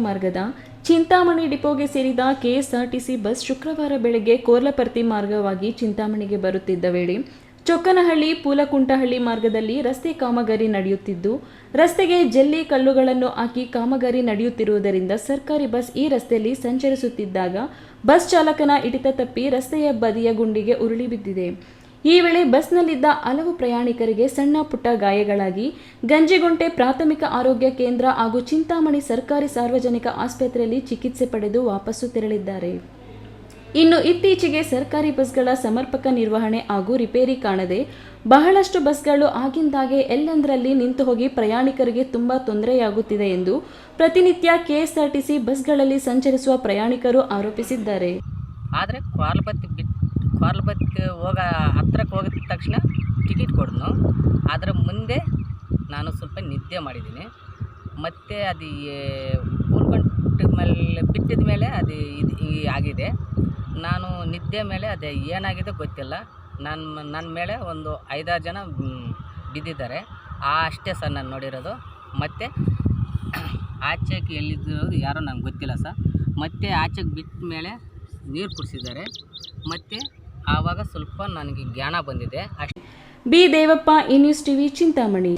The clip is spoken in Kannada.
ಮಾರ್ಗದ ಚಿಂತಾಮಣಿ ಡಿಪೋಗೆ ಸೇರಿದ ಕೆಎಸ್ಆರ್ಟಿಸಿ ಬಸ್ ಶುಕ್ರವಾರ ಬೆಳಗ್ಗೆ ಕೋರ್ಲಪರ್ತಿ ಮಾರ್ಗವಾಗಿ ಚಿಂತಾಮಣಿಗೆ ಬರುತ್ತಿದ್ದ ವೇಳೆ ಚೊಕ್ಕನಹಳ್ಳಿ ಪೂಲಕುಂಟಹಳ್ಳಿ ಮಾರ್ಗದಲ್ಲಿ ರಸ್ತೆ ಕಾಮಗಾರಿ ನಡೆಯುತ್ತಿದ್ದು, ರಸ್ತೆಗೆ ಜಲ್ಲಿ ಕಲ್ಲುಗಳನ್ನು ಹಾಕಿ ಕಾಮಗಾರಿ ನಡೆಯುತ್ತಿರುವುದರಿಂದ ಸರ್ಕಾರಿ ಬಸ್ ಈ ರಸ್ತೆಯಲ್ಲಿ ಸಂಚರಿಸುತ್ತಿದ್ದಾಗ ಬಸ್ ಚಾಲಕನ ಹಿಡಿತ ತಪ್ಪಿ ರಸ್ತೆಯ ಬದಿಯ ಗುಂಡಿಗೆ ಉರುಳಿ ಬಿದ್ದಿದೆ. ಈ ವೇಳೆ ಬಸ್ನಲ್ಲಿದ್ದ ಹಲವು ಪ್ರಯಾಣಿಕರಿಗೆ ಸಣ್ಣ ಪುಟ್ಟ ಗಾಯಗಳಾಗಿ ಗಂಜಿಗುಂಟೆ ಪ್ರಾಥಮಿಕ ಆರೋಗ್ಯ ಕೇಂದ್ರ ಹಾಗೂ ಚಿಂತಾಮಣಿ ಸರ್ಕಾರಿ ಸಾರ್ವಜನಿಕ ಆಸ್ಪತ್ರೆಯಲ್ಲಿ ಚಿಕಿತ್ಸೆ ಪಡೆದು ವಾಪಸ್ಸು ತೆರಳಿದ್ದಾರೆ. ಇನ್ನು ಇತ್ತೀಚೆಗೆ ಸರ್ಕಾರಿ ಬಸ್ಗಳ ಸಮರ್ಪಕ ನಿರ್ವಹಣೆ ಹಾಗೂ ರಿಪೇರಿ ಕಾಣದೆ ಬಹಳಷ್ಟು ಬಸ್ಗಳು ಆಗಿಂದಾಗೆ ಎಲ್ಲೆಂದರಲ್ಲಿ ನಿಂತು ಹೋಗಿ ಪ್ರಯಾಣಿಕರಿಗೆ ತುಂಬಾ ತೊಂದರೆಯಾಗುತ್ತಿದೆ ಎಂದು ಪ್ರತಿನಿತ್ಯ ಕೆಎಸ್ಆರ್ಟಿಸಿ ಬಸ್ಗಳಲ್ಲಿ ಸಂಚರಿಸುವ ಪ್ರಯಾಣಿಕರು ಆರೋಪಿಸಿದ್ದಾರೆ. ಆದರೆ ಕೋರ್ಲಪತ್ತಿಗೆ ಹತ್ರಕ್ಕೆ ಹೋಗಿದ ತಕ್ಷಣ ಟಿಕೆಟ್ ಕೊಡ್ನು. ಅದರ ಮುಂದೆ ನಾನು ಸ್ವಲ್ಪ ನಿದ್ದೆ ಮಾಡಿದ್ದೀನಿ. ಮತ್ತು ಅದು ಉಳ್ಕೊಂಡ ಮೇಲೆ ಬಿಟ್ಟಿದ ಮೇಲೆ ಅದು ಆಗಿದೆ. ನಾನು ನಿದ್ದೆ ಮೇಲೆ ಅದು ಏನಾಗಿದೆ ಗೊತ್ತಿಲ್ಲ. ನನ್ನ ಮೇಲೆ ಒಂದು 5-6 ಜನ ಬಿದ್ದಿದ್ದಾರೆ. ಅಷ್ಟೇ ಸರ್ ನಾನು ನೋಡಿರೋದು. ಮತ್ತು ಆಚೆಗೆ ಎಲ್ಲಿರೋದು ಯಾರೋ ನನಗೆ ಗೊತ್ತಿಲ್ಲ ಸರ್. ಮತ್ತು ಆಚೆಗೆ ಬಿಟ್ಟ ಮೇಲೆ ನೀರು ಕುಡಿಸಿದ್ದಾರೆ. ಮತ್ತು ಆವಾಗ ಸ್ವಲ್ಪ ನನಗೆ ಜ್ಞಾನ ಬಂದಿದೆ. B Devappa, E news TV, Chintamani.